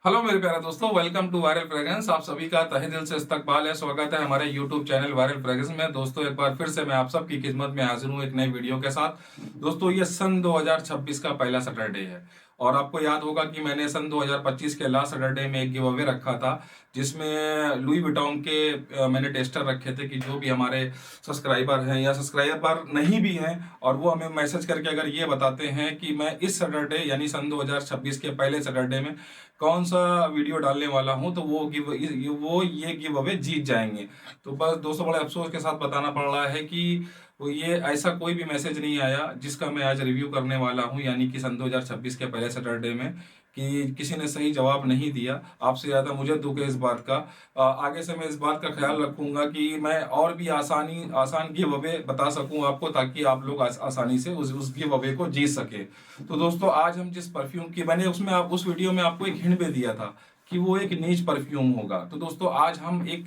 Hello मेरे प्यारे दोस्तों, वेलकम टू वायरल फ्रेग्रेंस। आप सभी का तहे दिल से इस्तकबाल है, स्वागत है हमारे यूट्यूब चैनल वायरल फ्रेग्रेंस में। दोस्तों एक बार फिर से मैं आप सबकी खिदमत में हाजिर हूँ एक नई वीडियो के साथ। दोस्तों ये सन 2026 का पहला सैटरडे है और आपको याद होगा कि मैंने सन 2025 के लास्ट सैटरडे में एक गिव अवे रखा था जिसमें लुई विटॉन के मैंने टेस्टर रखे थे कि जो भी हमारे सब्सक्राइबर हैं या सब्सक्राइबर नहीं भी हैं और वो हमें मैसेज करके अगर ये बताते हैं कि मैं इस सैटरडे यानी सन 2026 के पहले सैटरडे में कौन सा वीडियो डालने वाला हूं तो वो ये गिव अवे जीत जाएंगे। तो बस दोस्तों बड़े अफसोस के साथ बताना पड़ रहा है कि वो ये ऐसा कोई भी मैसेज नहीं आया जिसका मैं आज रिव्यू करने वाला हूं, यानी कि सन 2026 के पहले सैटरडे में कि किसी ने सही जवाब नहीं दिया। आपसे ज़्यादा मुझे दुख है इस बात का। आगे से मैं इस बात का ख्याल रखूंगा कि मैं और भी आसान गिव अवे बता सकूं आपको, ताकि आप लोग आसानी से उस गिव अवे को जीत सके। तो दोस्तों आज हम जिस परफ्यूम की मैंने उसमें आप उस वीडियो में आपको एक हिंट भी दिया था कि वो एक नीच परफ्यूम होगा। तो दोस्तों आज हम एक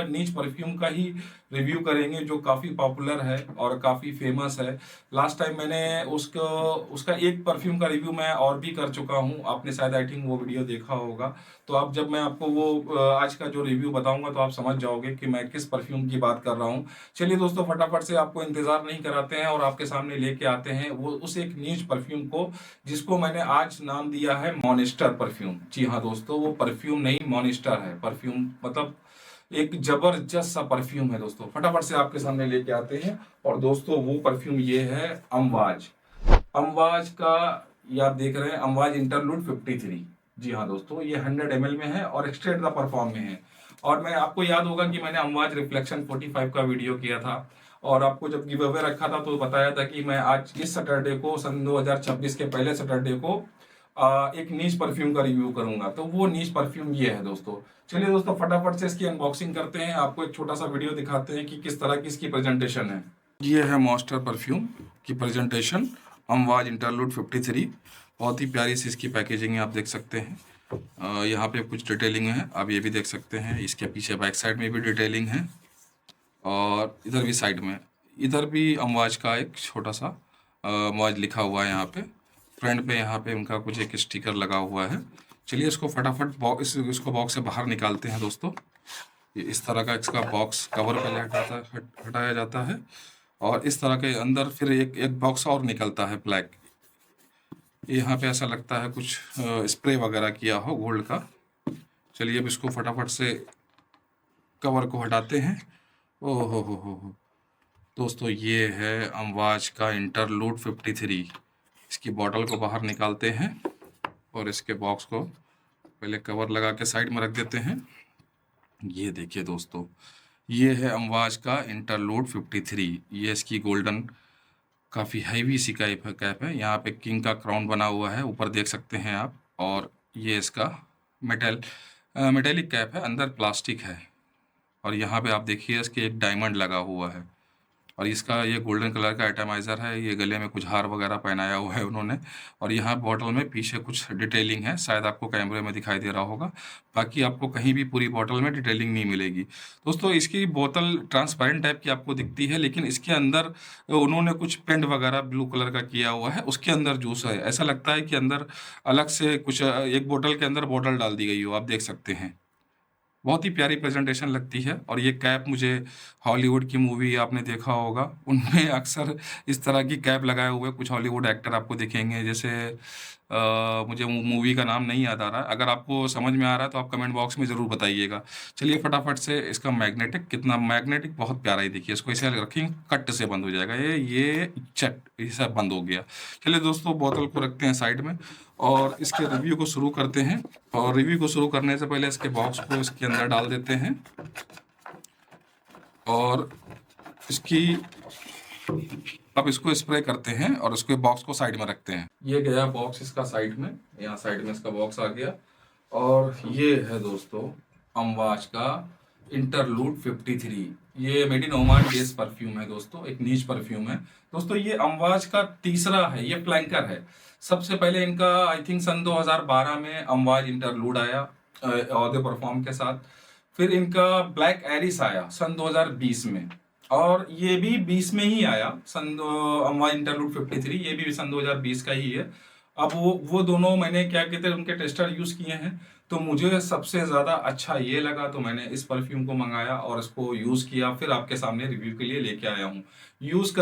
नीच परफ्यूम का ही रिव्यू करेंगे जो काफ़ी पॉपुलर है और काफ़ी फेमस है। लास्ट टाइम मैंने उसको उसका एक परफ्यूम का रिव्यू मैं और भी कर चुका हूँ, आपने शायद आई थिंक वो वीडियो देखा होगा। तो अब जब मैं आपको वो आज का जो रिव्यू बताऊंगा तो आप समझ जाओगे कि मैं किस परफ्यूम की बात कर रहा हूँ। चलिए दोस्तों फटाफट से आपको इंतजार नहीं कराते हैं और आपके सामने लेके आते हैं वो उस एक नीच परफ्यूम को जिसको मैंने आज नाम दिया है मॉनिस्टर परफ्यूम। जी हाँ दोस्तों, वो परफ्यूम नहीं मॉनिस्टर है। परफ्यूम मतलब एक जबरदस्त सा परफ्यूम है दोस्तों। फटाफट से आपके सामने लेके आते हैं और दोस्तों वो परफ्यूम ये है अमवाज। अमवाज का ये आप देख रहे हैं अमवाज इंटरलूड 53। जी हाँ दोस्तों, ये 100 ml में है और एक्सट्रेट द परफॉर्म में है। और मैं आपको याद होगा कि मैंने अमवाज रिफ्लेक्शन 45 का वीडियो किया था और आपको जब गिव अवे रखा था तो बताया था कि मैं आज इस सैटरडे को सन 2026 के पहले सैटरडे को एक नीच परफ्यूम का रिव्यू करूंगा। तो वो नीच परफ्यूम ये है दोस्तों। चलिए दोस्तों फटाफट से इसकी अनबॉक्सिंग करते हैं, आपको एक छोटा सा वीडियो दिखाते हैं कि किस तरह की इसकी प्रेजेंटेशन है। ये है मॉन्स्टर परफ्यूम की प्रेजेंटेशन, अमवाज इंटरलूड 53। बहुत ही प्यारी सी इसकी पैकेजिंग है, आप देख सकते हैं। यहाँ पे कुछ डिटेलिंग है, आप ये भी देख सकते हैं। इसके पीछे बैक साइड में भी डिटेलिंग है और इधर भी साइड में, इधर भी अमवाज का एक छोटा सा अमवाज लिखा हुआ है यहाँ पे। फ्रंट पे यहाँ पे उनका कुछ एक स्टिकर लगा हुआ है। चलिए इसको फटाफट इसको बॉक्स से बाहर निकालते हैं दोस्तों। ये इस तरह का इसका बॉक्स कवर पहले हटाया जाता है और इस तरह के अंदर फिर एक बॉक्स और निकलता है ब्लैक। यहाँ पे ऐसा लगता है कुछ स्प्रे वगैरह किया हो गोल्ड का। चलिए अब इसको फटाफट से कवर को हटाते हैं। ओह हो दोस्तों, ये है अमवाज का इंटरलूड 53। इसकी बॉटल को बाहर निकालते हैं और इसके बॉक्स को पहले कवर लगा के साइड में रख देते हैं। ये देखिए दोस्तों, ये है अमवाज का इंटरलूड 53। ये इसकी गोल्डन काफ़ी हैवी सी कैप है। यहाँ पे किंग का क्राउन बना हुआ है, ऊपर देख सकते हैं आप। और ये इसका मेटेलिक कैप है, अंदर प्लास्टिक है। और यहाँ पे आप देखिए इसके एक डायमंड लगा हुआ है और इसका ये गोल्डन कलर का एटमाइज़र है। ये गले में कुछ हार वगैरह पहनाया हुआ है उन्होंने। और यहाँ बॉटल में पीछे कुछ डिटेलिंग है, शायद आपको कैमरे में दिखाई दे रहा होगा। बाकी आपको कहीं भी पूरी बॉटल में डिटेलिंग नहीं मिलेगी दोस्तों। इसकी बोतल ट्रांसपेरेंट टाइप की आपको दिखती है, लेकिन इसके अंदर उन्होंने कुछ पेंट वगैरह ब्लू कलर का किया हुआ है। उसके अंदर जूस है, ऐसा लगता है कि अंदर अलग से कुछ एक बोतल के अंदर बोतल डाल दी गई हो, आप देख सकते हैं। बहुत ही प्यारी प्रेजेंटेशन लगती है। और ये कैप मुझे हॉलीवुड की मूवी आपने देखा होगा, उनमें अक्सर इस तरह की कैप लगाए हुए कुछ हॉलीवुड एक्टर आपको दिखेंगे। जैसे मुझे मूवी का नाम नहीं याद आ रहा है, अगर आपको समझ में आ रहा है तो आप कमेंट बॉक्स में ज़रूर बताइएगा। चलिए फटाफट से इसका मैग्नेटिक, कितना मैग्नेटिक, बहुत प्यारा ही देखिए। इसको ऐसे रखेंगे कट से बंद हो जाएगा, ये चट ये सब बंद हो गया। चलिए दोस्तों बोतल को रखते हैं साइड में और इसके रिव्यू को शुरू करते हैं। और रिव्यू को शुरू करने से पहले इसके बॉक्स को इसके अंदर डाल देते हैं और इसकी अब इसको स्प्रे करते हैं और उसके बॉक्स को साइड में रखते हैं। ये गया बॉक्स इसका साइड में, यहाँ साइड में इसका बॉक्स आ गया। और ये है दोस्तों अमवाज का इंटरलूड 53। ये made in Oman based perfume है दोस्तों, एक नीच परफ्यूम है दोस्तों। ये अमवाज का तीसरा है, ये फ्लैंकर है। सबसे पहले इनका आई थिंक सन 2012 में अमवाज इंटरलूड आया ऑडियो परफॉर्म के साथ। फिर इनका ब्लैक एरिस आया सन 2020 में और ये भी 20 में ही आया सन अमवाज इंटरलूड 53, ये भी सन 2020 का ही है। अब वो दोनों मैंने क्या कहते हैं उनके टेस्टर यूज़ किए हैं, तो मुझे सबसे ज़्यादा अच्छा ये लगा, तो मैंने इस परफ्यूम को मंगाया और इसको यूज़ किया, फिर आपके सामने रिव्यू के लिए लेके आया हूँ। यूज़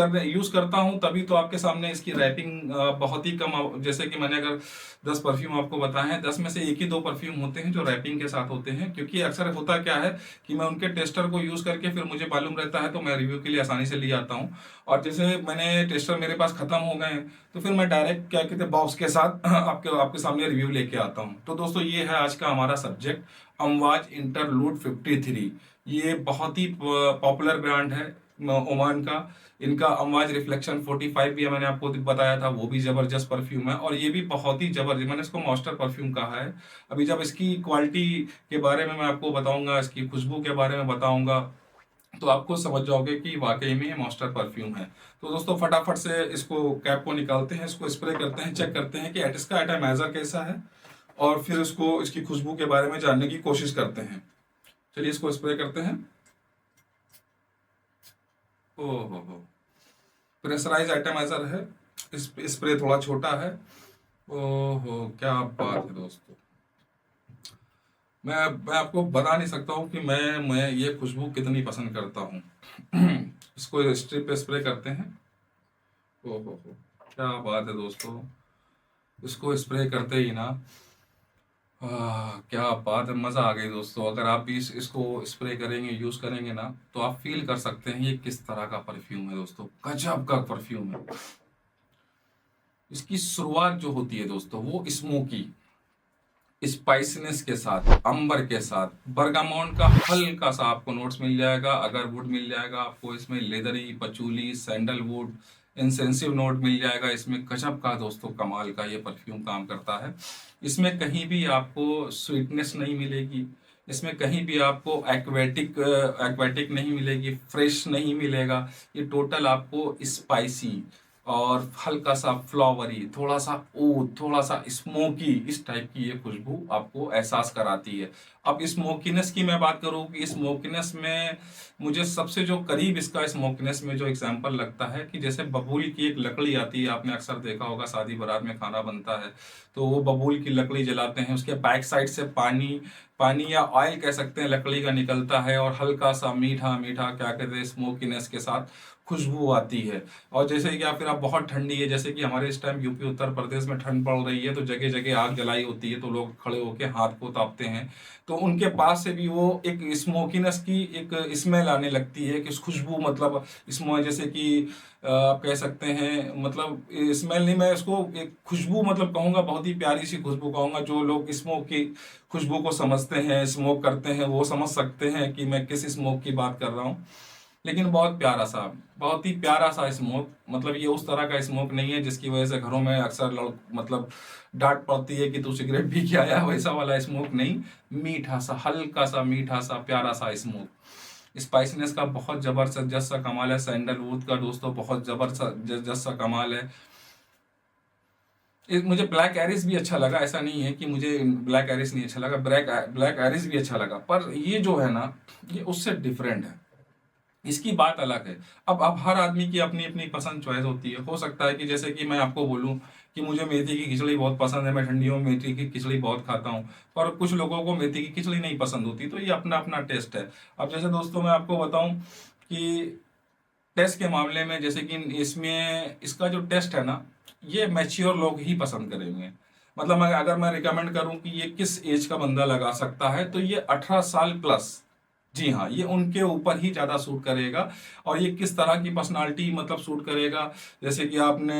करता हूँ तभी तो आपके सामने इसकी रैपिंग बहुत ही कम, जैसे कि मैंने अगर 10 परफ्यूम आपको बताए हैं, 10 में से एक ही 2 परफ्यूम होते हैं जो रैपिंग के साथ होते हैं, क्योंकि अक्सर होता क्या है कि मैं उनके टेस्टर को यूज़ करके फिर मुझे मालूम रहता है तो मैं रिव्यू के लिए आसानी से ले आता हूँ। और जैसे मैंने टेस्टर मेरे पास ख़त्म हो गए हैं, तो फिर मैं डायरेक्ट क्या कहते हैं बॉक्स के साथ आपके आपके सामने रिव्यू लेके आता हूँ। तो दोस्तों ये है आज का हमारा सब्जेक्ट, अमवाज इंटरलूड 53। ये बहुत ही पॉपुलर ब्रांड है ओमान का। इनका अमवाज रिफ्लेक्शन 45 भी मैंने आपको बताया था, वो भी जबरदस्त परफ्यूम है और ये भी बहुत ही जबरदस्त, मैंने इसको मास्टर परफ्यूम कहा है। अभी जब इसकी क्वालिटी के बारे में मैं आपको बताऊंगा, इसकी खुशबू के बारे में बताऊंगा, तो आपको समझ जाओगे कि वाकई में ये मास्टर परफ्यूम है। तो दोस्तों फटाफट से इसको कैप को निकालते हैं, इसको स्प्रे करते हैं, चेक करते हैं कि इसका एटमाइजर कैसा है, और फिर इसको इसकी खुशबू के बारे में जानने की कोशिश करते हैं। चलिए इसको स्प्रे करते हैं। ओहो, प्रेशराइज एटमाइजर है, स्प्रे थोड़ा छोटा है। ओहो क्या बात है दोस्तों, मैं आपको बता नहीं सकता हूँ कि मैं ये खुशबू कितनी पसंद करता हूँ। इसको स्ट्रिप पे स्प्रे करते हैं। ओहो क्या बात है दोस्तों, इसको स्प्रे करते ही ना क्या बात है, मज़ा आ गई दोस्तों। अगर आप भी इसको स्प्रे करेंगे, यूज़ करेंगे ना, तो आप फील कर सकते हैं ये किस तरह का परफ्यूम है दोस्तों, गजब का परफ्यूम है। इसकी शुरुआत जो होती है दोस्तों वो स्मोकी स्पाइसीनेस के साथ, अंबर के साथ, बर्गामोन का हल्का सा आपको नोट्स मिल जाएगा, अगर वुड मिल जाएगा आपको, इसमें लेदरी, पचूली, सैंडलवुड, इंसेंसिव नोट मिल जाएगा। इसमें गजब का दोस्तों कमाल का ये परफ्यूम काम करता है। इसमें कहीं भी आपको स्वीटनेस नहीं मिलेगी, इसमें कहीं भी आपको एक्वेटिक नहीं मिलेगी, फ्रेश नहीं मिलेगा। ये टोटल आपको स्पाइसी और हल्का सा फ्लावरी, थोड़ा सा ऊद, थोड़ा सा स्मोकी, इस टाइप की ये खुशबू आपको एहसास कराती है। अब स्मोकीनेस की मैं बात करूँ कि स्मोकीनेस में मुझे सबसे जो करीब इसका स्मोकीनेस में जो एग्जांपल लगता है कि जैसे बबूल की एक लकड़ी आती है, आपने अक्सर देखा होगा शादी बारात में खाना बनता है तो वो बबूल की लकड़ी जलाते हैं, उसके बैक साइड से पानी पानी या ऑयल कह सकते हैं लकड़ी का निकलता है, और हल्का सा मीठा मीठा क्या कहते हैं स्मोकीनेस के साथ खुशबू आती है। और जैसे कि आप फिर आप बहुत ठंडी है, जैसे कि हमारे इस टाइम यूपी उत्तर प्रदेश में ठंड पड़ रही है, तो जगह जगह आग जलाई होती है, तो लोग खड़े होकर हाथ को तापते हैं, तो उनके पास से भी वो एक स्मोकीनेस की एक स्मेल आने लगती है कि खुशबू, मतलब इसमें जैसे कि आप कह सकते हैं, मतलब स्मेल नहीं, मैं इसको एक खुशबू मतलब कहूँगा, बहुत ही प्यारी सी खुशबू कहूँगा। जो लोग स्मोक की खुशबू को समझते हैं, स्मोक करते हैं, वो समझ सकते हैं कि मैं किस स्मोक की बात कर रहा हूँ। लेकिन बहुत प्यारा सा, बहुत ही प्यारा सा स्मोक, मतलब ये उस तरह का स्मोक नहीं है जिसकी वजह से घरों में अक्सर मतलब डांट पड़ती है कि तू सिगरेट पी के आया, वैसा वाला स्मोक नहीं। मीठा सा, हल्का सा मीठा सा प्यारा सा स्मोक। स्पाइसीनेस का बहुत जबरदस्त सा कमाल है। सैंडलवुड का दोस्तों बहुत जबरदस्त सा कमाल है। मुझे ब्लैक एरिस भी अच्छा लगा, ऐसा नहीं है कि मुझे ब्लैक एरिस नहीं अच्छा लगा, ब्लैक एरिस भी अच्छा लगा, पर ये जो है ना ये उससे डिफरेंट है, इसकी बात अलग है। अब हर आदमी की अपनी अपनी पसंद चॉइस होती है। हो सकता है कि जैसे कि मैं आपको बोलूं कि मुझे मेथी की खिचड़ी बहुत पसंद है, मैं ठंडियों में मेथी की खिचड़ी बहुत खाता हूं, पर कुछ लोगों को मेथी की खिचड़ी नहीं पसंद होती, तो ये अपना अपना टेस्ट है। अब जैसे दोस्तों मैं आपको बताऊं कि टेस्ट के मामले में, जैसे कि इसमें इसका जो टेस्ट है ना, ये मैच्योर लोग ही पसंद करेंगे। मतलब अगर मैं रिकमेंड करूं कि ये किस एज का बंदा लगा सकता है, तो ये 18 साल प्लस, जी हाँ, ये उनके ऊपर ही ज़्यादा सूट करेगा। और ये किस तरह की पर्सनालिटी मतलब सूट करेगा, जैसे कि आपने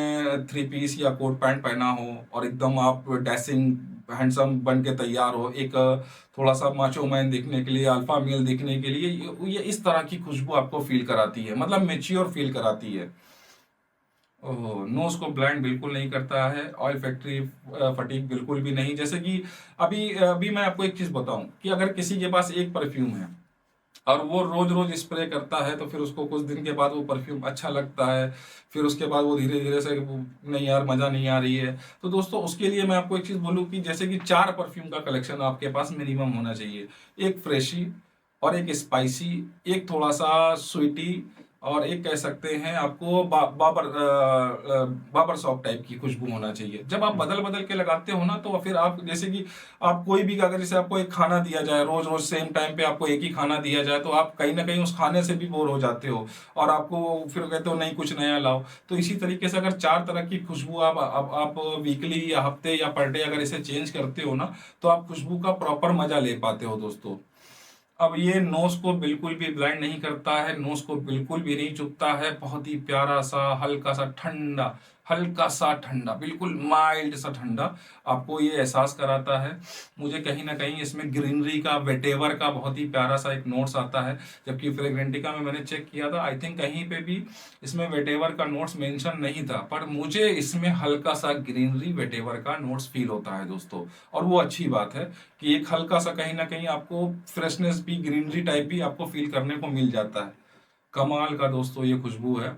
3 पीस या कोट पैंट पहना हो और एकदम आप डैशिंग हैंडसम बन के तैयार हो, एक थोड़ा सा माचो मैन दिखने के लिए, अल्फा मेल दिखने के लिए, ये इस तरह की खुशबू आपको फील कराती है, मतलब मेच्योर फील कराती है। ओह, नोज को ब्लाइंड बिल्कुल नहीं करता है, ऑयल फैक्ट्री फटीक बिल्कुल भी नहीं। जैसे कि अभी अभी मैं आपको एक चीज़ बताऊं कि अगर किसी के पास एक परफ्यूम है और वो रोज रोज स्प्रे करता है, तो फिर उसको कुछ दिन के बाद वो परफ्यूम अच्छा लगता है, फिर उसके बाद वो धीरे धीरे से नहीं यार मज़ा नहीं आ रही है, तो दोस्तों उसके लिए मैं आपको एक चीज़ बोलूँ कि जैसे कि 4 परफ्यूम का कलेक्शन आपके पास मिनिमम होना चाहिए। एक फ्रेशी, और एक स्पाइसी, एक थोड़ा सा स्वीटी, और एक कह सकते हैं आपको बाबर शॉप टाइप की खुशबू होना चाहिए। जब आप बदल बदल के लगाते हो ना, तो फिर आप जैसे कि आप कोई भी अगर जैसे आपको एक खाना दिया जाए, रोज रोज सेम टाइम पे आपको एक ही खाना दिया जाए, तो आप कहीं ना कहीं उस खाने से भी बोर हो जाते हो और आपको फिर कहते हो नहीं कुछ नया लाओ। तो इसी तरीके से अगर 4 तरह की खुशबू आप वीकली या हफ्ते या पर डे अगर इसे चेंज करते हो ना, तो आप खुशबू का प्रॉपर मजा ले पाते हो दोस्तों। अब ये नोज को बिल्कुल भी ब्लाइंड नहीं करता है, नोज को बिल्कुल भी नहीं चुभता है, बहुत ही प्यारा सा हल्का सा ठंडा, हल्का सा ठंडा, बिल्कुल माइल्ड सा ठंडा आपको ये एहसास कराता है। मुझे कहीं ना कहीं इसमें ग्रीनरी का, वेटेवर का बहुत ही प्यारा सा एक नोट्स आता है, जबकि फ्रेग्रेंटिका में मैंने चेक किया था, आई थिंक कहीं पे भी इसमें वेटेवर का नोट्स मेंशन नहीं था, पर मुझे इसमें हल्का सा ग्रीनरी वेटेवर का नोट्स फील होता है दोस्तों। और वो अच्छी बात है कि एक हल्का सा कहीं ना कहीं आपको फ्रेशनेस भी, ग्रीनरी टाइप भी आपको फील करने को मिल जाता है। कमाल का दोस्तों ये खुशबू है।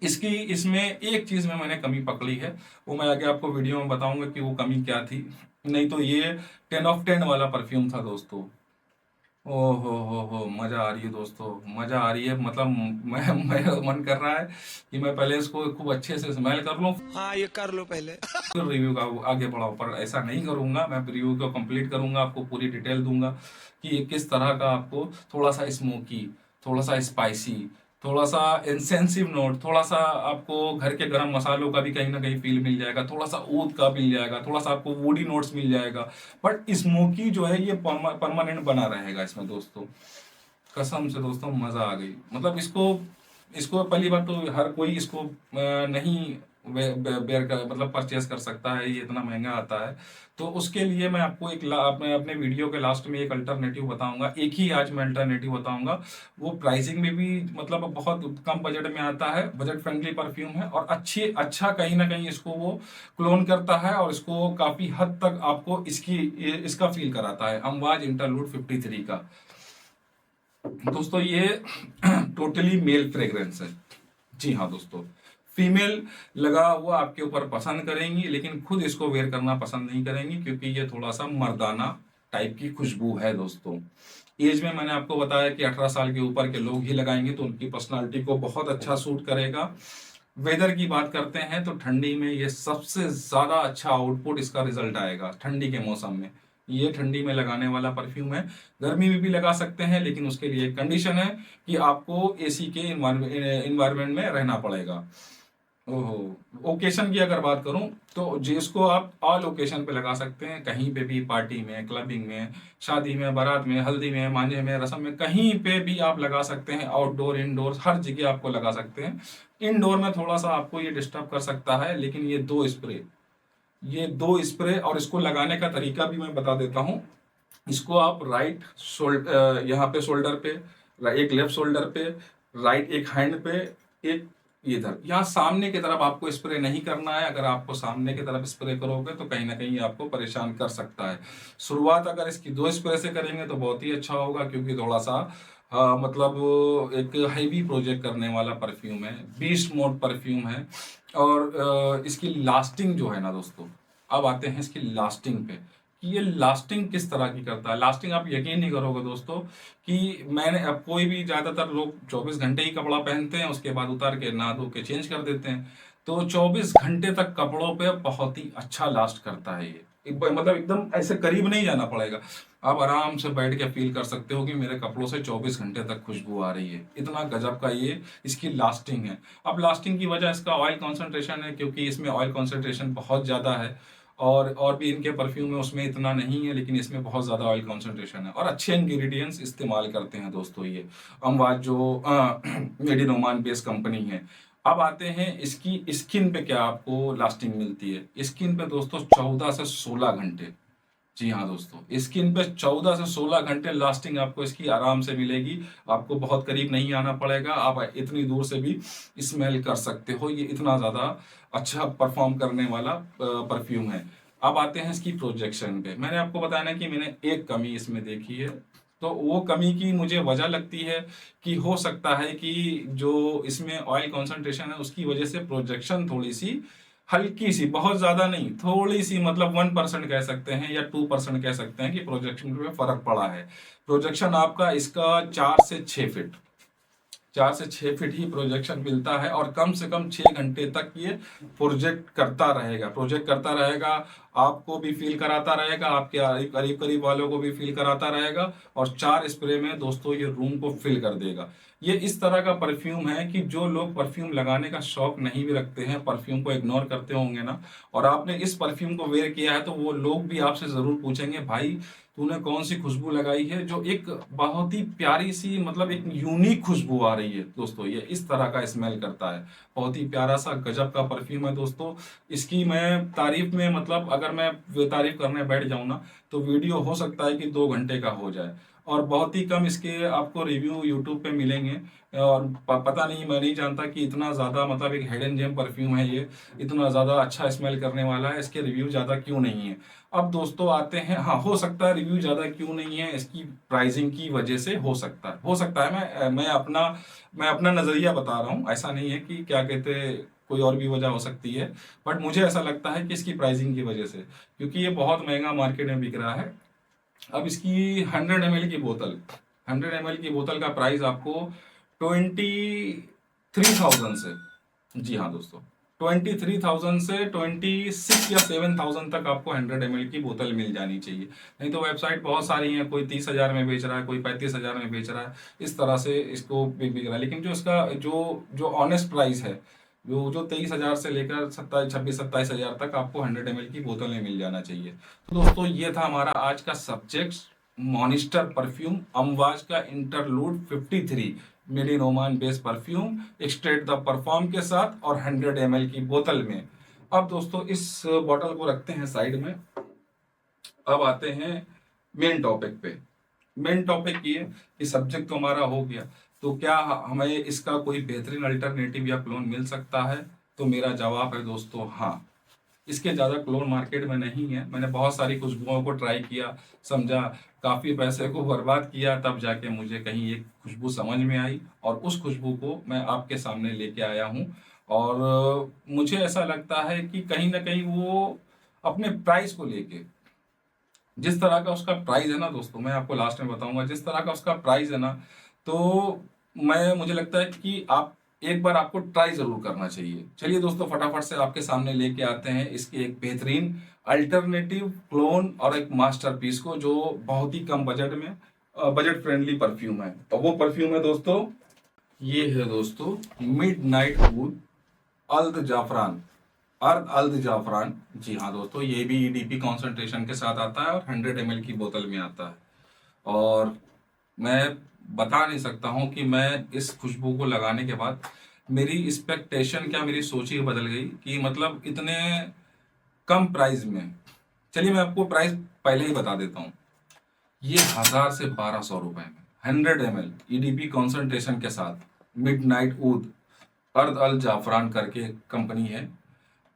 इसकी इसमें एक चीज में मैंने कमी पकड़ी है, वो मैं आगे आपको वीडियो में बताऊंगा कि वो कमी क्या थी। नहीं तो ये 10 ऑफ 10 वाला परफ्यूम था दोस्तों। ओ हो, मजा आ रही है दोस्तों, मजा आ रही है। मतलब मैं मन कर रहा है कि मैं पहले इसको खूब अच्छे से स्मेल कर लूं, हाँ ये कर लो पहले। फिर रिव्यू का आगे बढ़ाओ। पर ऐसा नहीं करूंगा, मैं रिव्यू को कंप्लीट करूंगा, आपको पूरी डिटेल दूंगा कि ये किस तरह का आपको थोड़ा सा स्मोकी, थोड़ा सा स्पाइसी, थोड़ा सा इंसेंसिव नोट, थोड़ा सा आपको घर के गरम मसालों का भी कहीं ना कहीं फील मिल जाएगा, थोड़ा सा ऊद का मिल जाएगा, थोड़ा सा आपको वुडी नोट्स मिल जाएगा। बट स्मोकी जो है ये परमानेंट बना रहेगा इसमें दोस्तों। कसम से दोस्तों मजा आ गई। मतलब इसको इसको पहली बात तो हर कोई इसको नहीं बेयर कर, मतलब परचेस कर सकता है, ये इतना महंगा आता है। तो उसके लिए मैं आपको मैं अपने वीडियो के लास्ट में एक अल्टरनेटिव बताऊंगा, एक ही आज मैं अल्टरनेटिव बताऊंगा। वो प्राइसिंग में भी मतलब बहुत कम बजट में आता है, बजट फ्रेंडली परफ्यूम है और अच्छा कहीं ना कहीं इसको वो क्लोन करता है और इसको काफी हद तक आपको इसका फील कराता है। अमवाज इंटरलूड 53 का दोस्तों ये टोटली मेल फ्रेग्रेंस है। जी हाँ दोस्तों, फीमेल लगा हुआ आपके ऊपर पसंद करेंगी, लेकिन खुद इसको वेयर करना पसंद नहीं करेंगी, क्योंकि ये थोड़ा सा मर्दाना टाइप की खुशबू है दोस्तों। एज में मैंने आपको बताया कि 18 साल के ऊपर के लोग ही लगाएंगे, तो उनकी पर्सनालिटी को बहुत अच्छा सूट करेगा। वेदर की बात करते हैं तो ठंडी में ये सबसे ज्यादा अच्छा आउटपुट इसका रिजल्ट आएगा ठंडी के मौसम में। ये ठंडी में लगाने वाला परफ्यूम है। गर्मी में भी लगा सकते हैं, लेकिन उसके लिए एक कंडीशन है कि आपको एसी के इन्वायरमेंट में रहना पड़ेगा। ओहो, ओकेशन की अगर बात करूं तो जिसको आप ऑल ओकेशन पे लगा सकते हैं, कहीं पे भी, पार्टी में, क्लबिंग में, शादी में, बारात में, हल्दी में, मांझे में, रसम में, कहीं पे भी आप लगा सकते हैं। आउटडोर, इंडोर, हर जगह आपको लगा सकते हैं। इंडोर में थोड़ा सा आपको ये डिस्टर्ब कर सकता है, लेकिन ये दो स्प्रे और इसको लगाने का तरीका भी मैं बता देता हूँ। इसको आप राइट शोल्डर, यहाँ पे शोल्डर पे, एक लेफ्ट शोल्डर पे, राइट एक हैंड पे, एक इधर, यहाँ सामने की तरफ आपको स्प्रे नहीं करना है। अगर आपको सामने की तरफ स्प्रे करोगे तो कहीं ना कहीं आपको परेशान कर सकता है। शुरुआत अगर इसकी 2 स्प्रे से करेंगे तो बहुत ही अच्छा होगा, क्योंकि थोड़ा सा मतलब एक हैवी प्रोजेक्ट करने वाला परफ्यूम है, बीस्ट मोड परफ्यूम है। और इसकी लास्टिंग जो है ना दोस्तों, अब आते हैं इसकी लास्टिंग पे कि ये लास्टिंग किस तरह की करता है। लास्टिंग आप यकीन नहीं करोगे दोस्तों कि मैंने, अब कोई भी, ज्यादातर लोग 24 घंटे ही कपड़ा पहनते हैं, उसके बाद उतार के नहा धो के चेंज कर देते हैं। तो 24 घंटे तक कपड़ों पे बहुत ही अच्छा लास्ट करता है ये। मतलब एकदम ऐसे करीब नहीं जाना पड़ेगा, आप आराम से बैठ के फील कर सकते हो कि मेरे कपड़ों से 24 घंटे तक खुशबू आ रही है। इतना गजब का ये इसकी लास्टिंग है। अब लास्टिंग की वजह इसका ऑयल कॉन्सेंट्रेशन है, क्योंकि इसमें ऑयल कॉन्सेंट्रेशन बहुत ज़्यादा है। और भी इनके परफ्यूम में उसमें इतना नहीं है, लेकिन इसमें बहुत ज़्यादा ऑयल कॉन्सेंट्रेशन है और अच्छे इंग्रेडिएंट्स इस्तेमाल करते हैं दोस्तों ये अमवाज जो made in Oman based company है। अब आते हैं इसकी स्किन पे क्या आपको लास्टिंग मिलती है। स्किन पे दोस्तों 14 से 16 घंटे, जी हाँ दोस्तों, स्किन पे 14 से 16 घंटे लास्टिंग आपको इसकी आराम से मिलेगी। आपको बहुत करीब नहीं आना पड़ेगा, आप इतनी दूर से भी स्मेल कर सकते हो। ये इतना ज़्यादा अच्छा परफॉर्म करने वाला परफ्यूम है। अब आते हैं इसकी प्रोजेक्शन पे। मैंने आपको बताया ना कि मैंने एक कमी इसमें देखी है, तो वो कमी की मुझे वजह लगती है कि हो सकता है कि जो इसमें ऑयल कॉन्सेंट्रेशन है उसकी वजह से प्रोजेक्शन थोड़ी सी हल्की सी, बहुत ज्यादा नहीं, थोड़ी सी, मतलब 1% कह सकते हैं या 2% कह सकते हैं कि प्रोजेक्शन में फर्क पड़ा है। प्रोजेक्शन आपका इसका 4 से 6 फीट, 4 से 6 फीट ही प्रोजेक्शन मिलता है और कम से कम 6 घंटे तक ये प्रोजेक्ट करता रहेगा। आपको भी फील कराता रहेगा, आपके करीब करीब वालों को भी फील कराता रहेगा और 4 स्प्रे में दोस्तों ये रूम को फिल कर देगा। ये इस तरह का परफ्यूम है कि जो लोग परफ्यूम लगाने का शौक नहीं भी रखते हैं, परफ्यूम को इग्नोर करते होंगे ना, और आपने इस परफ्यूम को वेयर किया है, तो वो लोग भी आपसे जरूर पूछेंगे भाई तूने कौन सी खुशबू लगाई है, जो एक बहुत ही प्यारी सी मतलब एक यूनिक खुशबू आ रही है दोस्तों। ये इस तरह का स्मेल करता है, बहुत ही प्यारा सा गजब का परफ्यूम है दोस्तों। इसकी मैं तारीफ में मतलब अगर मैं तारीफ करने बैठ जाऊं ना तो वीडियो हो सकता है कि 2 घंटे का हो जाए, और बहुत ही कम इसके आपको रिव्यू यूट्यूब पे मिलेंगे। और पता नहीं, मैं नहीं जानता कि इतना ज़्यादा मतलब एक हिडन जेम परफ्यूम है ये, इतना ज़्यादा अच्छा स्मेल करने वाला है, इसके रिव्यू ज़्यादा क्यों नहीं है। अब दोस्तों आते हैं, हाँ हो सकता है रिव्यू ज़्यादा क्यों नहीं है, इसकी प्राइसिंग की वजह से हो सकता है। मैं अपना नज़रिया बता रहा हूँ, ऐसा नहीं है कि क्या कहते कोई और भी वजह हो सकती है, बट मुझे ऐसा लगता है कि इसकी प्राइसिंग की वजह से, क्योंकि ये बहुत महंगा मार्केट में बिक रहा है। अब इसकी 100 ml की बोतल का प्राइस आपको 23,000 से, जी हाँ दोस्तों, 23,000 से 26 या 7,000 तक आपको 100 ml की बोतल मिल जानी चाहिए। नहीं तो वेबसाइट बहुत सारी हैं, कोई 30,000 में बेच रहा है, कोई 35,000 में बेच रहा है, इस तरह से इसको बिक रहा है। लेकिन जो इसका जो जो ऑनेस्ट प्राइस है, जो 23,000 से लेकर 27 तक आपको 100 ml की बोतलें मिल जाना चाहिए। तो दोस्तों ये था हमारा आज का सब्जेक्ट, मॉनिस्टर परफ्यूम अमवाज का interlude 53 made in Oman based perfume, एक्सट्रेट the perform के साथ और 100 ml की बोतल में। अब दोस्तों इस बोतल को रखते हैं साइड में, अब आते हैं मेन टॉपिक पे। मेन टॉपिक ये कि सब्जेक्ट तो हमारा हो गया, तो क्या हमें इसका कोई बेहतरीन अल्टरनेटिव या क्लोन मिल सकता है? तो मेरा जवाब है दोस्तों हाँ। इसके ज़्यादा क्लोन मार्केट में नहीं है। मैंने बहुत सारी खुशबुओं को ट्राई किया, समझा, काफ़ी पैसे को बर्बाद किया, तब जाके मुझे कहीं एक खुशबू समझ में आई और उस खुशबू को मैं आपके सामने लेके आया हूँ। और मुझे ऐसा लगता है कि कहीं ना कहीं वो अपने प्राइस को लेके, जिस तरह का उसका प्राइस है ना दोस्तों, मैं आपको लास्ट में बताऊंगा, जिस तरह का उसका प्राइस है ना, तो मुझे लगता है कि आप एक बार आपको ट्राई जरूर करना चाहिए। चलिए दोस्तों फटाफट से आपके सामने लेके आते हैं इसके एक बेहतरीन अल्टरनेटिव क्लोन और एक मास्टरपीस को, जो बहुत ही कम बजट में बजट फ्रेंडली परफ्यूम है। और वो परफ्यूम है दोस्तों, ये है दोस्तों मिडनाइट वुड अल्द जाफरान, अर्द जाफरान। जी हाँ दोस्तों, ये भी ईडीपी कॉन्सेंट्रेशन के साथ आता है और 100 ml की बोतल में आता है। और मैं बता नहीं सकता हूँ कि मैं इस खुशबू को लगाने के बाद मेरी एक्सपेक्टेशन क्या, मेरी सोच ही बदल गई कि मतलब इतने कम प्राइस में। चलिए मैं आपको प्राइस पहले ही बता देता हूँ, ये 1000 से 1200 रुपए में 100 ml ईडीपी कॉन्सेंट्रेशन के साथ मिडनाइट ऊद अर्द अल जाफरान करके कंपनी है।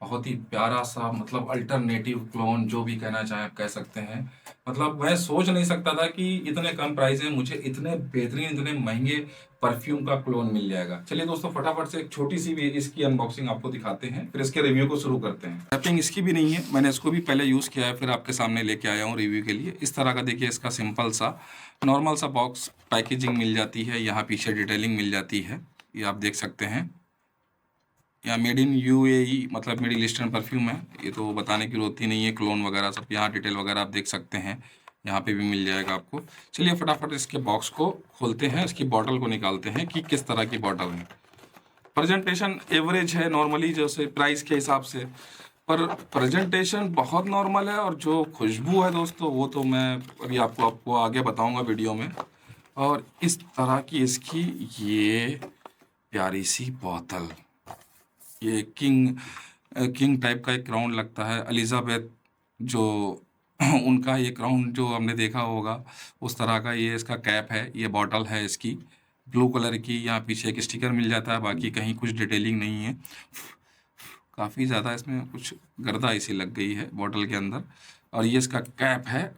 बहुत ही प्यारा सा मतलब अल्टरनेटिव क्लोन, जो भी कहना चाहें आप कह सकते हैं। मतलब मैं सोच नहीं सकता था कि इतने कम प्राइस में मुझे इतने बेहतरीन, इतने महंगे परफ्यूम का क्लोन मिल जाएगा। चलिए दोस्तों फटाफट से एक छोटी सी भी इसकी अनबॉक्सिंग आपको दिखाते हैं, फिर इसके रिव्यू को शुरू करते हैं। रैपिंग इसकी भी नहीं है, मैंने इसको भी पहले यूज़ किया है, फिर आपके सामने लेके आया हूँ रिव्यू के लिए। इस तरह का देखिए इसका सिंपल सा नॉर्मल सा बॉक्स पैकेजिंग मिल जाती है, यहाँ पीछे डिटेलिंग मिल जाती है, ये आप देख सकते हैं। यहाँ मेड इन यूएई मतलब मिडिल ईस्टर्न परफ्यूम है, ये तो बताने की जरूरत ही नहीं है। क्लोन वगैरह सब यहाँ डिटेल वगैरह आप देख सकते हैं, यहाँ पे भी मिल जाएगा आपको। चलिए फटाफट इसके बॉक्स को खोलते हैं, इसकी बॉटल को निकालते हैं कि किस तरह की बॉटल है। प्रेजेंटेशन एवरेज है नॉर्मली जैसे प्राइस के हिसाब से, पर प्रेजेंटेशन बहुत नॉर्मल है। और जो खुशबू है दोस्तों वो तो मैं अभी आपको आगे बताऊँगा वीडियो में। और इस तरह की इसकी ये प्यारी सी बोतल, ये किंग टाइप का एक क्राउन लगता है, एलिजाबेथ जो उनका ये क्राउन जो हमने देखा होगा उस तरह का ये इसका कैप है। ये बॉटल है इसकी ब्लू कलर की, यहाँ पीछे एक स्टिकर मिल जाता है, बाकी कहीं कुछ डिटेलिंग नहीं है। काफ़ी ज़्यादा इसमें कुछ गर्दा इसी लग गई है बॉटल के अंदर। और ये इसका कैप है,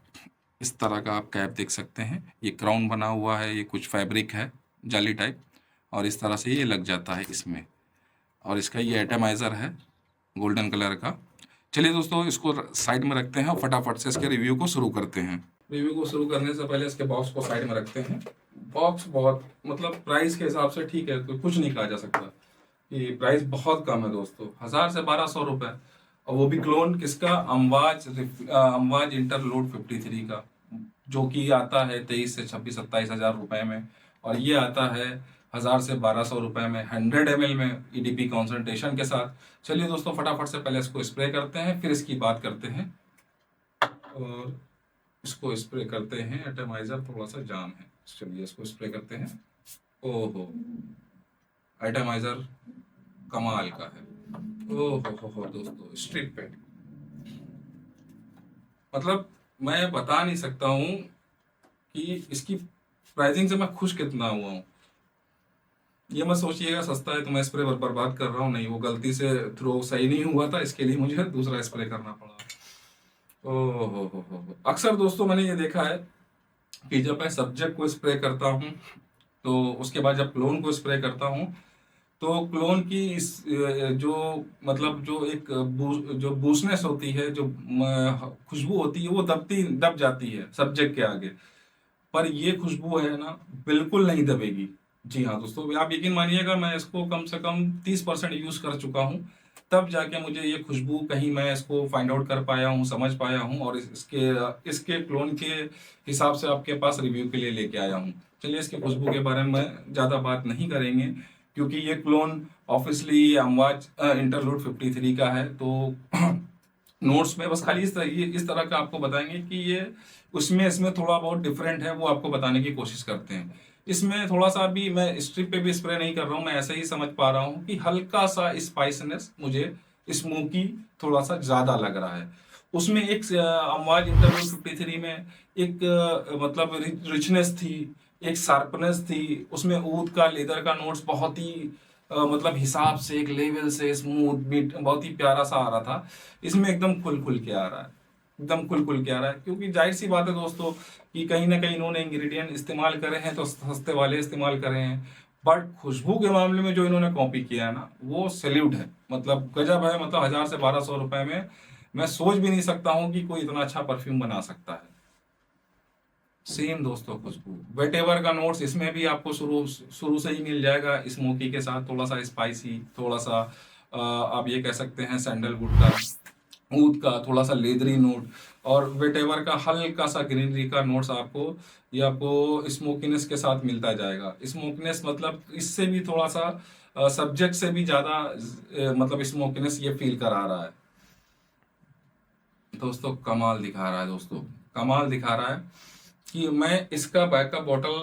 इस तरह का आप कैप देख सकते हैं। ये क्राउन बना हुआ है, ये कुछ फैब्रिक है जाली टाइप, और इस तरह से ये लग जाता है इसमें। और इसका ये एटमाइज़र है गोल्डन कलर का। चलिए दोस्तों इसको साइड में रखते हैं और फटाफट से इसके रिव्यू को शुरू करते हैं। रिव्यू को शुरू करने से पहले इसके बॉक्स को साइड में रखते हैं। बॉक्स बहुत मतलब प्राइस के हिसाब से ठीक है, तो कुछ नहीं कहा जा सकता कि प्राइस बहुत कम है दोस्तों, 1000 से 1200 रुपए। और वो भी क्लोन किसका, अमवाज इंटरलूड 53 का, जो कि आता है 23 से 26 27 हजार रुपए में। और ये आता है 1000 से 1200 रुपए में, 100 ml में ईडीपी कॉन्सेंट्रेशन के साथ। चलिए दोस्तों, फटाफट से पहले इसको स्प्रे करते हैं, फिर इसकी बात करते हैं। और इसको स्प्रे करते हैं, एटमाइजर थोड़ा सा जाम है, चलिए इसको स्प्रे करते हैं। ओहो, एटमाइजर कमाल का है। ओहो हो दोस्तों, स्ट्रिप पे मतलब मैं बता नहीं सकता हूँ कि इसकी प्राइसिंग से मैं खुश कितना हुआ हूँ। ये मत सोचिएगा सस्ता है तो मैं स्प्रे बर्बाद कर रहा हूँ, नहीं, वो गलती से थ्रो सही नहीं हुआ था, इसके लिए मुझे दूसरा स्प्रे करना पड़ा। ओहो हो, अक्सर दोस्तों मैंने ये देखा है कि जब मैं सब्जेक्ट को स्प्रे करता हूँ तो उसके बाद जब क्लोन को स्प्रे करता हूँ तो क्लोन की इस जो मतलब जो एक जो बूस्टनेस होती है, जो खुशबू होती है, वो दब जाती है सब्जेक्ट के आगे। पर ये खुशबू है ना, बिल्कुल नहीं दबेगी। जी हाँ दोस्तों, आप यकीन मानिएगा, मैं इसको कम से कम 30% यूज कर चुका हूँ, तब जाके मुझे ये खुशबू कहीं मैं इसको फाइंड आउट कर पाया हूँ, समझ पाया हूँ, और इसके इसके क्लोन के हिसाब से आपके पास रिव्यू के लिए लेके आया हूँ। चलिए, इसके खुशबू के बारे में ज़्यादा बात नहीं करेंगे, क्योंकि ये क्लोन ऑब्वियसली अमवाज इंटरलूड 53 का है। तो नोट्स में बस खाली इस तरह का आपको बताएंगे कि ये इसमें थोड़ा बहुत डिफरेंट है, वो आपको बताने की कोशिश करते हैं। इसमें थोड़ा सा भी मैं स्ट्रिप पे भी स्प्रे नहीं कर रहा हूँ, मैं ऐसे ही समझ पा रहा हूँ कि हल्का सा स्पाइसनेस, मुझे स्मोकी थोड़ा सा ज्यादा लग रहा है। उसमें एक अमवाज इंटरव्यू 53 में एक मतलब रिचनेस थी, एक शार्पनेस थी उसमें, ऊद का लेदर का नोट्स बहुत ही मतलब हिसाब से, एक लेवल से स्मूथ बीट बहुत ही प्यारा सा आ रहा था। इसमें एकदम खुल खुल के आ रहा है, एकदम खुल खुल के आ रहा है, क्योंकि जाहिर सी बात है दोस्तों कि कहीं ना कहीं इन्होंने इंग्रेडिएंट इस्तेमाल करे हैं तो सस्ते वाले इस्तेमाल करे हैं। बट खुशबू के मामले में जो इन्होंने कॉपी किया है ना, वो सैल्यूट है, मतलब गजब है। मतलब 1000 से 1200 रुपए में मैं सोच भी नहीं सकता हूँ कि कोई इतना अच्छा परफ्यूम बना सकता है। सेम दोस्तों खुशबू, वेटेवर का नोट्स इसमें भी आपको शुरू शुरू से ही मिल जाएगा, स्मोकी के साथ थोड़ा सा स्पाइसी, थोड़ा सा आप ये कह सकते हैं सैंडलवुड का, ऊद का थोड़ा सा लेदरी नोट, और वेटेवर का हल्का सा ग्रीनरी का नोट्स आपको, ये आपको स्मोकीनेस के साथ मिलता जाएगा। स्मोकीनेस मतलब इससे भी थोड़ा सा सब्जेक्ट से भी ज्यादा मतलब स्मोकीनेस ये फील करा रहा है दोस्तों। कमाल दिखा रहा है दोस्तों, कमाल दिखा रहा है कि मैं इसका बैकअप बॉटल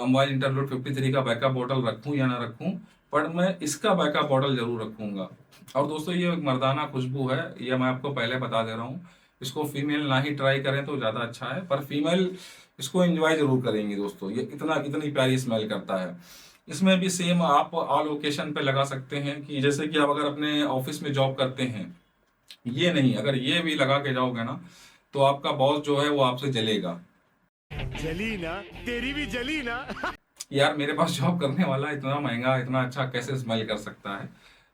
अमवाज इंटरलूड 53 का बैकअप बॉटल रखूं या ना रखूं, पर मैं इसका बैकअप बॉटल जरूर रखूंगा। और दोस्तों, ये एक मर्दाना खुशबू है, ये मैं आपको पहले बता दे रहा हूँ। इसको फीमेल ना ही ट्राई करें तो ज़्यादा अच्छा है, पर फीमेल इसको एंजॉय जरूर करेंगी दोस्तों। ये इतनी प्यारी स्मेल करता है। इसमें भी सेम आप ऑल ओकेशन पे लगा सकते हैं, कि जैसे कि आप अगर अपने ऑफिस में जॉब करते हैं, ये नहीं, अगर ये भी लगा के जाओगे ना तो आपका बॉस जो है वो आपसे जलेगा। जली ना, तेरी भी जली ना। यार, मेरे पास जॉब करने वाला इतना महंगा इतना अच्छा कैसे स्मेल कर सकता है।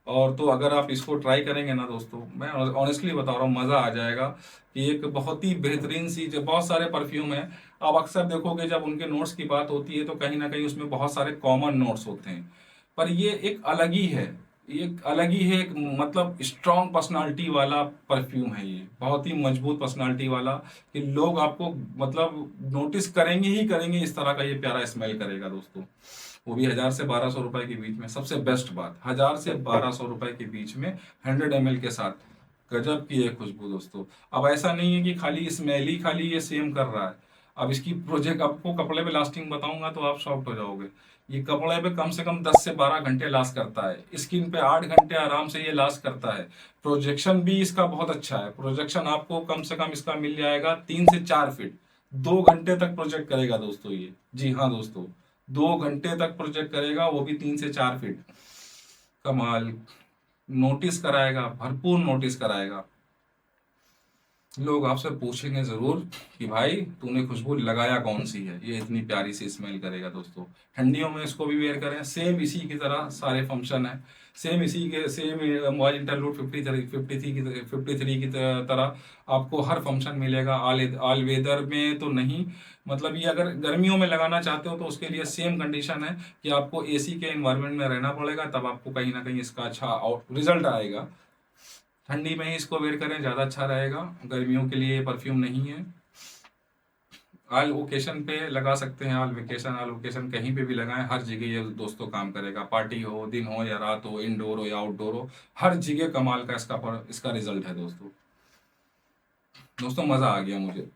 और तो अगर आप इसको ट्राई करेंगे ना दोस्तों, मैं ऑनेस्टली बता रहा हूँ, मज़ा आ जाएगा। कि एक बहुत ही बेहतरीन सी, जो बहुत सारे परफ्यूम है, आप अक्सर देखोगे जब उनके नोट्स की बात होती है तो कहीं ना कहीं उसमें बहुत सारे कॉमन नोट्स होते हैं, पर ये एक अलग ही है। ये अलग ही है, एक मतलब स्ट्रॉन्ग पर्सनालिटी वाला परफ्यूम है, ये बहुत ही मजबूत पर्सनालिटी वाला, कि लोग आपको मतलब नोटिस करेंगे ही करेंगे, इस तरह का ये प्यारा स्मेल करेगा दोस्तों। वो भी 1000 से 1200 रुपए के बीच में। सबसे बेस्ट बात, 1000 से 1200 रुपए के बीच में 100 ml के साथ, गजब की है खुशबू दोस्तों। अब ऐसा नहीं है कि खाली स्मेल ही खाली ये सेम कर रहा है। अब इसकी प्रोजेक्ट आपको कपड़े पे लास्टिंग बताऊंगा तो आप शॉक्ड हो जाओगे। ये कपड़े पे कम से कम 10 से 12 घंटे लास्ट करता है, स्किन पे 8 घंटे आराम से ये लास्ट करता है। प्रोजेक्शन भी इसका बहुत अच्छा है, प्रोजेक्शन आपको कम से कम इसका मिल जाएगा 3 से 4 फीट, 2 घंटे तक प्रोजेक्ट करेगा दोस्तों ये। जी हाँ दोस्तों, 2 घंटे तक प्रोजेक्ट करेगा, वो भी 3 से 4 फीट। कमाल, नोटिस कराएगा, भरपूर नोटिस कराएगा। लोग आपसे पूछेंगे जरूर कि भाई तूने खुशबू लगाया कौन सी है, ये इतनी प्यारी सी स्मेल करेगा दोस्तों। ठंडियों में इसको भी वेयर करें, सेम इसी की तरह सारे फंक्शन है। सेम इसी के सेम मोबाइल इंटरलूड 53 की तरह आपको हर फंक्शन मिलेगा। ऑल वेदर में तो नहीं, मतलब ये अगर गर्मियों में लगाना चाहते हो तो उसके लिए सेम कंडीशन है कि आपको एसी के एनवायरनमेंट में रहना पड़ेगा, तब आपको कहीं ना कहीं इसका अच्छा रिजल्ट आएगा। ठंडी में ही इसको वेयर करें, ज़्यादा अच्छा रहेगा। गर्मियों के लिए परफ्यूम नहीं है। ऑल ओकेशन पे लगा सकते हैं, ऑल ओकेशन कहीं पे भी लगाएं, हर जगह ये दोस्तों काम करेगा। पार्टी हो, दिन हो या रात हो, इंडोर हो या आउटडोर हो, हर जगह कमाल का इसका रिजल्ट है दोस्तों। दोस्तों मज़ा आ गया मुझे।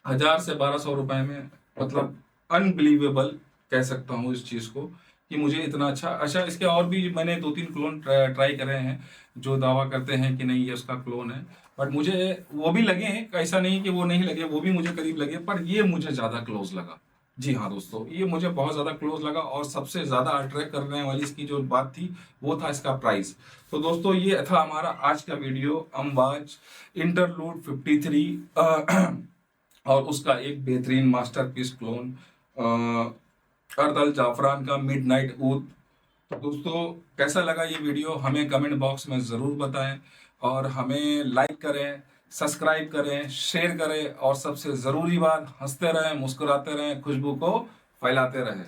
1000 से 1200 रुपए में, मतलब अनबिलीवेबल कह सकता हूँ इस चीज़ को कि मुझे इतना अच्छा। इसके और भी मैंने 2-3 क्लोन ट्राई करे हैं जो दावा करते हैं कि नहीं ये उसका क्लोन है, बट मुझे वो भी लगे, ऐसा नहीं कि वो नहीं लगे, वो भी मुझे करीब लगे, पर ये मुझे ज़्यादा क्लोज लगा। जी हाँ दोस्तों, ये मुझे बहुत ज़्यादा क्लोज लगा। और सबसे ज़्यादा अट्रैक्ट करने वाली इसकी जो बात थी वो था इसका प्राइस। तो दोस्तों ये था हमारा आज का वीडियो, अम्बाज इंटरलूड 53 और उसका एक बेहतरीन मास्टरपीस क्लोन अर्दल जाफरान का मिडनाइट ऊद। तो दोस्तों कैसा लगा ये वीडियो हमें कमेंट बॉक्स में ज़रूर बताएं, और हमें लाइक करें, सब्सक्राइब करें, शेयर करें, और सबसे ज़रूरी बात, हंसते रहें, मुस्कुराते रहें, खुशबू को फैलाते रहें।